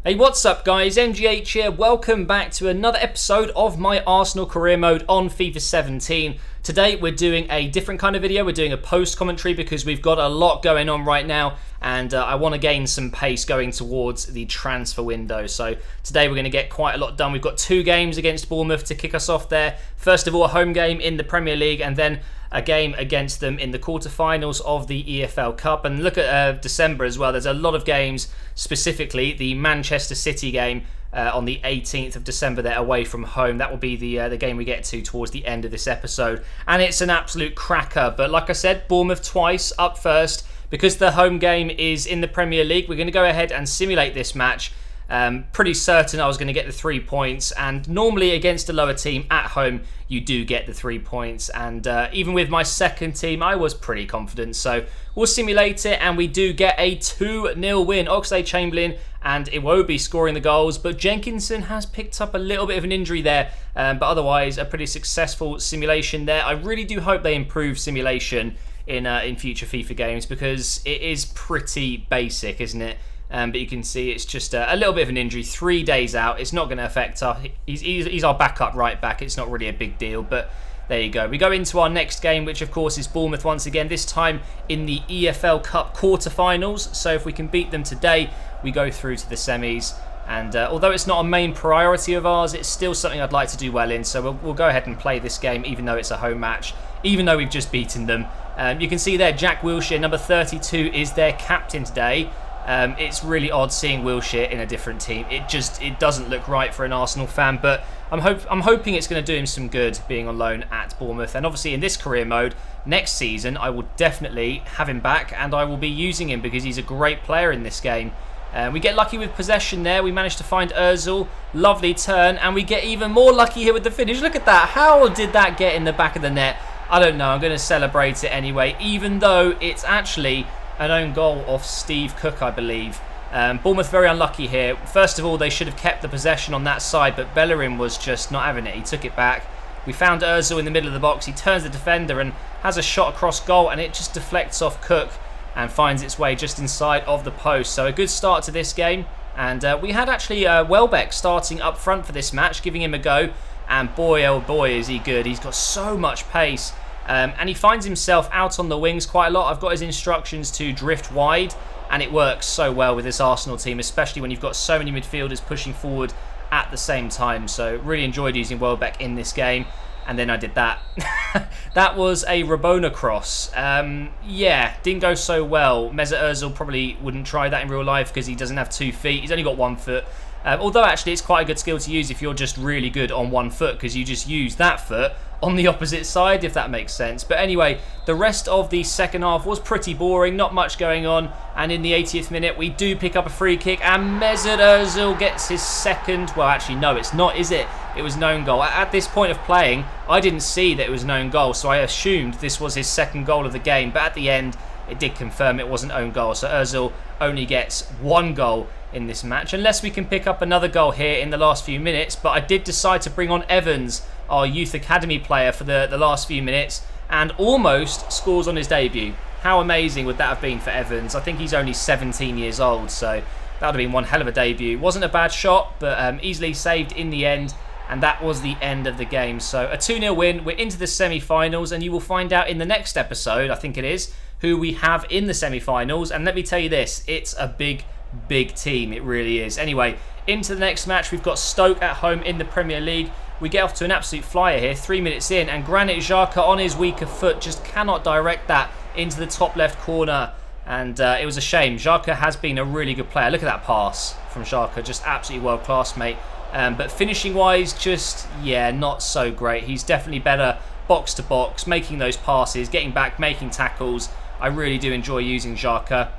Hey, what's up guys, MGH here. Welcome back to another episode of my Arsenal career mode on FIFA 17. Today we're doing a different kind of video. We're doing a post commentary because we've got a lot going on right now and I want to gain some pace going towards the transfer window. So today we're going to get quite a lot done. We've got two games against Bournemouth to kick us off there. First of all, a home game in the Premier League and then a game against them in the quarterfinals of the EFL Cup. And look at December as well. There's a lot of games, specifically the Manchester City game on the 18th of December. They're away from home. That will be the game we get to towards the end of this episode. And it's an absolute cracker. But like I said, Bournemouth twice up first. Because the home game is in the Premier League, we're going to go ahead and simulate this match. Pretty certain I was going to get the 3 points, and normally against a lower team at home you do get the 3 points, and even with my second team I was pretty confident, so we'll simulate it and we do get a 2-0 win. Oxlade-Chamberlain and Iwobi scoring the goals, but Jenkinson has picked up a little bit of an injury there, but otherwise a pretty successful simulation there. I really do hope they improve simulation in future FIFA games because it is pretty basic, isn't it? But you can see it's just a little bit of an injury. 3 days out. It's not going to affect us. He's our backup right back. It's not really a big deal, but there you go. We go into our next game, which of course is Bournemouth once again, this time in the EFL Cup Quarterfinals. So if we can beat them today, we go through to the semis. And although it's not a main priority of ours, it's still something I'd like to do well in. So we'll go ahead and play this game, even though it's a home match, even though we've just beaten them. You can see there, Jack Wilshere, number 32, is their captain today. It's really odd seeing Wilshere in a different team. It doesn't look right for an Arsenal fan, but I'm hoping it's going to do him some good being on loan at Bournemouth. And obviously in this career mode, next season I will definitely have him back and I will be using him because he's a great player in this game. We get lucky with possession there. We managed to find Ozil. Lovely turn, and we get even more lucky here with the finish. Look at that. How did that get in the back of the net? I don't know. I'm going to celebrate it anyway, even though it's actually an own goal off Steve Cook, I believe. Bournemouth very unlucky here. First of all, they should have kept the possession on that side, but Bellerin was just not having it. He took it back. We found Ozil in the middle of the box. He turns the defender and has a shot across goal, and it just deflects off Cook and finds its way just inside of the post. So a good start to this game. And we had actually Welbeck starting up front for this match, giving him a go. And boy, oh boy, is he good. He's got so much pace. And he finds himself out on the wings quite a lot. I've got his instructions to drift wide, and it works so well with this Arsenal team, especially when you've got so many midfielders pushing forward at the same time. So really enjoyed using Welbeck in this game. And then I did that. That was a Rabona cross. Yeah, didn't go so well. Mesut Ozil probably wouldn't try that in real life because he doesn't have 2 feet. He's only got 1 foot. Although actually it's quite a good skill to use if you're just really good on 1 foot, because you just use that foot on the opposite side, if that makes sense. But anyway, the rest of the second half was pretty boring, not much going on, and in the 80th minute we do pick up a free kick and Mesut Ozil gets his second, well actually no it's not, is it? It was known goal. At this point of playing, I didn't see that it was known goal, so I assumed this was his second goal of the game, but at the end it did confirm it wasn't own goal, so Ozil only gets 1 goal in this match, unless we can pick up another goal here in the last few minutes. But I did decide to bring on Evans, our youth academy player, for the last few minutes, and almost scores on his debut. How amazing would that have been for Evans? I think he's only 17 years old, so that would have been one hell of a debut. Wasn't a bad shot, but easily saved in the end, and that was the end of the game. So a 2-0 win. We're into the semi-finals, and you will find out in the next episode, I think it is, who we have in the semi-finals. And let me tell you this, it's a big team, it really is. Anyway, into the next match, we've got Stoke at home in the Premier League. We get off to an absolute flyer here, 3 minutes in, and Granit Xhaka on his weaker foot just cannot direct that into the top left corner, and it was a shame. Xhaka has been a really good player. Look at that pass from Xhaka, just absolutely world class, mate. But finishing wise, just, yeah, not so great. He's definitely better box to box, making those passes, getting back, making tackles. I really do enjoy using Xhaka,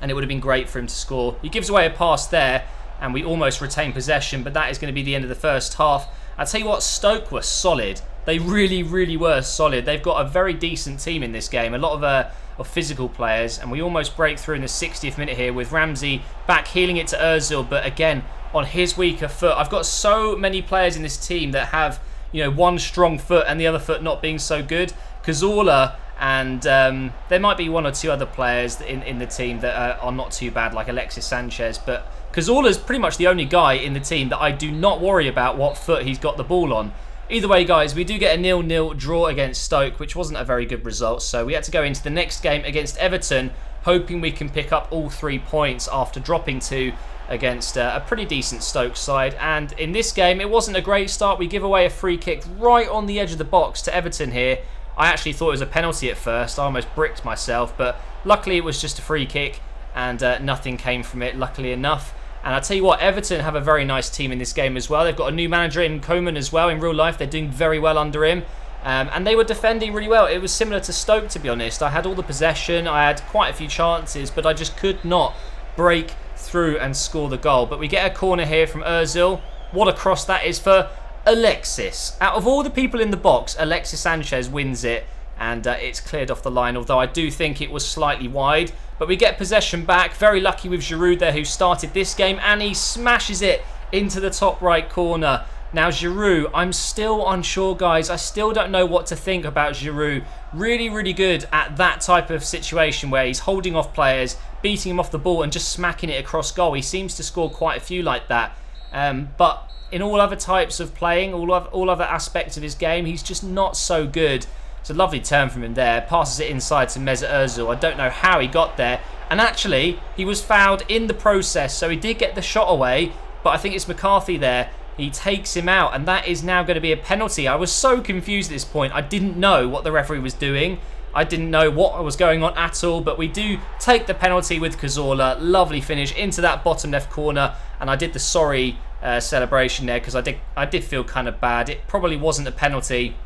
and it would have been great for him to score. He gives away a pass there, and we almost retain possession, but that is going to be the end of the first half. I'll tell you what, Stoke were solid. They really were solid. They've got a very decent team in this game, a lot of physical players, and we almost break through in the 60th minute here with Ramsey back healing it to Ozil, but again, on his weaker foot. I've got so many players in this team that have, you know, one strong foot and the other foot not being so good. Cazorla And there might be one or two other players in the team that are not too bad, like Alexis Sanchez. But Cazorla's pretty much the only guy in the team that I do not worry about what foot he's got the ball on. Either way, guys, we do get a 0-0 draw against Stoke, which wasn't a very good result. So we had to go into the next game against Everton, hoping we can pick up all 3 points after dropping 2 against a pretty decent Stoke side. And in this game, it wasn't a great start. We give away a free kick right on the edge of the box to Everton here. I actually thought it was a penalty at first. I almost bricked myself, but luckily it was just a free kick and nothing came from it, luckily enough. And I'll tell you what, Everton have a very nice team in this game as well. They've got a new manager in Koeman as well. In real life, they're doing very well under him. And they were defending really well. It was similar to Stoke, to be honest. I had all the possession. I had quite a few chances, but I just could not break through and score the goal. But we get a corner here from Ozil. What a cross that is for Alexis. Out of all the people in the box, Alexis Sanchez wins it. And it's cleared off the line, although I do think it was slightly wide. But we get possession back. Very lucky with Giroud there, who started this game. And he smashes it into the top right corner. Now Giroud, I'm still unsure, guys. I still don't know what to think about Giroud. Really, really good at that type of situation where he's holding off players, beating him off the ball and just smacking it across goal. He seems to score quite a few like that. But in all other types of playing, all other aspects of his game, he's just not so good. It's a lovely turn from him there. Passes it inside to Mesut Ozil. I don't know how he got there. And actually, he was fouled in the process. So he did get the shot away. But I think it's McCarthy there. He takes him out. And that is now going to be a penalty. I was so confused at this point. I didn't know what the referee was doing. I didn't know what was going on at all. But we do take the penalty with Cazorla. Lovely finish into that bottom left corner. And I did the sorry celebration there because I did feel kind of bad. It probably wasn't a penalty.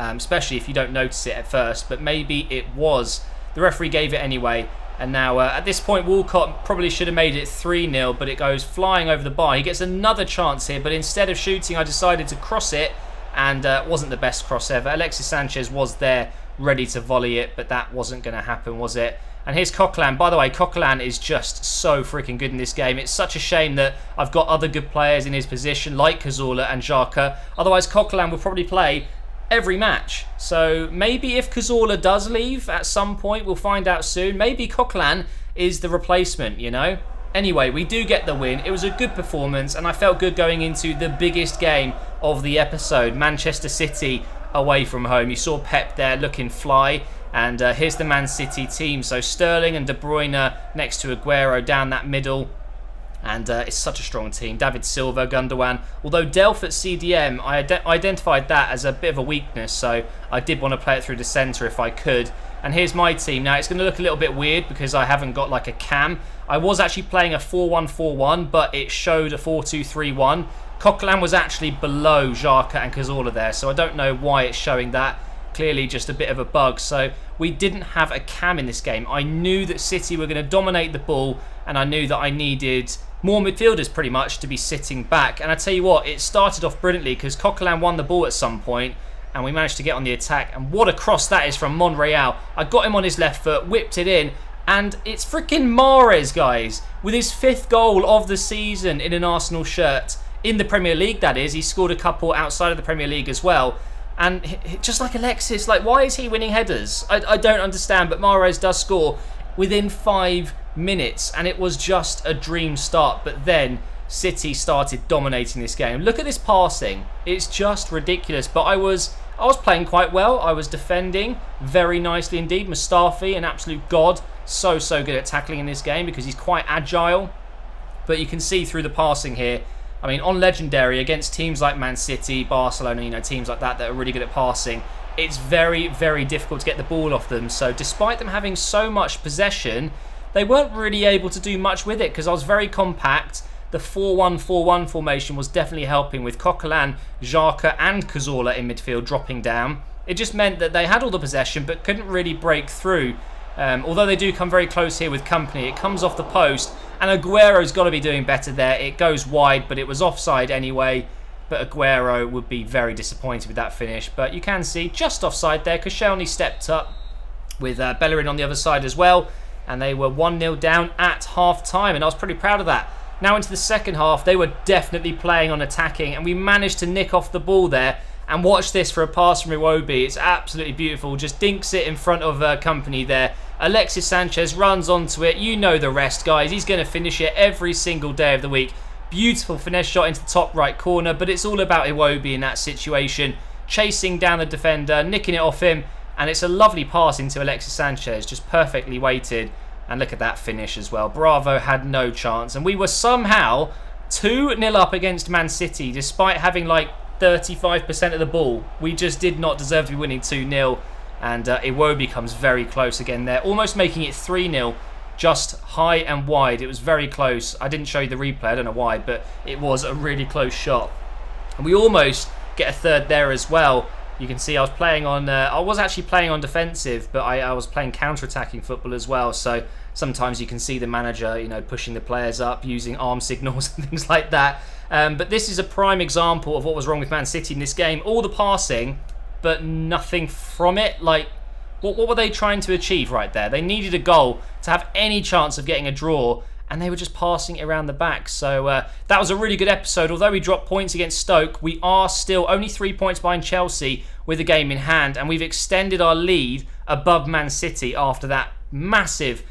Especially if you don't notice it at first, but maybe it was. The referee gave it anyway, and now at this point Walcott probably should have made it 3-0, but it goes flying over the bar. He gets another chance here, but instead of shooting, I decided to cross it, and wasn't the best cross ever. Alexis Sanchez was there ready to volley it, but that wasn't going to happen, was it? And here's Coquelin. By the way, Coquelin is just so freaking good in this game. It's such a shame that I've got other good players in his position, like Cazorla and Xhaka. Otherwise, Coquelin will probably play every match. So maybe if Cazorla does leave at some point, we'll find out soon. Maybe Coquelin is the replacement, you know? Anyway, we do get the win. It was a good performance, and I felt good going into the biggest game of the episode, Manchester City away from home. You saw Pep there looking fly, and here's the Man City team. So Sterling and De Bruyne next to Aguero down that middle. And it's such a strong team. David Silva, Gundogan. Although Delph at CDM, I identified that as a bit of a weakness, so I did want to play it through the centre if I could. And here's my team. Now, it's going to look a little bit weird because I haven't got like a cam. I was actually playing a 4-1-4-1, but it showed a 4-2-3-1. Coquelin was actually below Xhaka and Cazorla there, so I don't know why it's showing that. Clearly just a bit of a bug. So we didn't have a cam in this game. I knew that City were going to dominate the ball, and I knew that I needed more midfielders pretty much to be sitting back. And I tell you what, it started off brilliantly because Coquelin won the ball at some point and we managed to get on the attack. And what a cross that is from Monreal. I got him on his left foot, whipped it in, and it's freaking Mahrez, guys, with his 5th goal of the season in an Arsenal shirt. In the Premier League, that is. He scored a couple outside of the Premier League as well. And just like Alexis, like, why is he winning headers? I don't understand, but Mahrez does score within 5 minutes, and it was just a dream start. But then City started dominating this game. Look at this passing. It's just ridiculous. But I was playing quite well. I was defending very nicely indeed. Mustafi, an absolute god. So good at tackling in this game because he's quite agile. But you can see through the passing here, I mean, on Legendary, against teams like Man City, Barcelona, you know, teams like that are really good at passing, it's very, very difficult to get the ball off them. So despite them having so much possession, they weren't really able to do much with it because I was very compact. The 4-1-4-1 formation was definitely helping with Coquelin, Xhaka and Cazorla in midfield dropping down. It just meant that they had all the possession but couldn't really break through. Although they do come very close here with company, it comes off the post, and Aguero's got to be doing better there. It goes wide, but it was offside anyway. But Aguero would be very disappointed with that finish. But you can see just offside there because Koscielny stepped up with Bellerin on the other side as well. And they were 1-0 down at half-time, and I was pretty proud of that. Now into the second half, they were definitely playing on attacking, and we managed to nick off the ball there. And watch this for a pass from Iwobi. It's absolutely beautiful. Just dinks it in front of company there. Alexis Sanchez runs onto it. You know the rest, guys. He's going to finish it every single day of the week. Beautiful finesse shot into the top right corner, but it's all about Iwobi in that situation. Chasing down the defender, nicking it off him, and it's a lovely pass into Alexis Sanchez, just perfectly weighted. And look at that finish as well. Bravo had no chance, and we were somehow 2-0 up against Man City, despite having like 35% of the ball. We just did not deserve to be winning 2-0, and Iwobi comes very close again there, almost making it 3-0. Just high and wide. It was very close. I didn't show you the replay, I don't know why, but it was a really close shot. And we almost get a third there as well. You can see I was playing on, I was actually playing on defensive, but I was playing counter-attacking football as well. So sometimes you can see the manager, you know, pushing the players up, using arm signals and things like that. But this is a prime example of what was wrong with Man City in this game. All the passing, but nothing from it. Like, what were they trying to achieve right there? They needed a goal to have any chance of getting a draw, and they were just passing it around the back. So that was a really good episode. Although we dropped points against Stoke, we are still only 3 points behind Chelsea with the game in hand, and we've extended our lead above Man City after that massive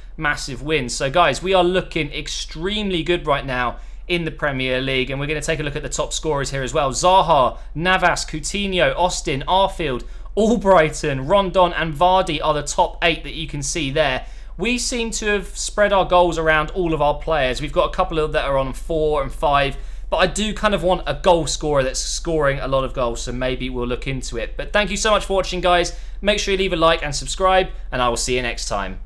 win. So guys, we are looking extremely good right now in the Premier League, and we're going to take a look at the top scorers here as well. Zaha, Navas, Coutinho, Austin, Arfield, Albrighton, Rondon and Vardy are the top 8 that you can see there. We seem to have spread our goals around all of our players. We've got a couple of that are on 4 and 5, but I do kind of want a goal scorer that's scoring a lot of goals, so maybe we'll look into it. But thank you so much for watching, guys. Make sure you leave a like and subscribe, and I will see you next time.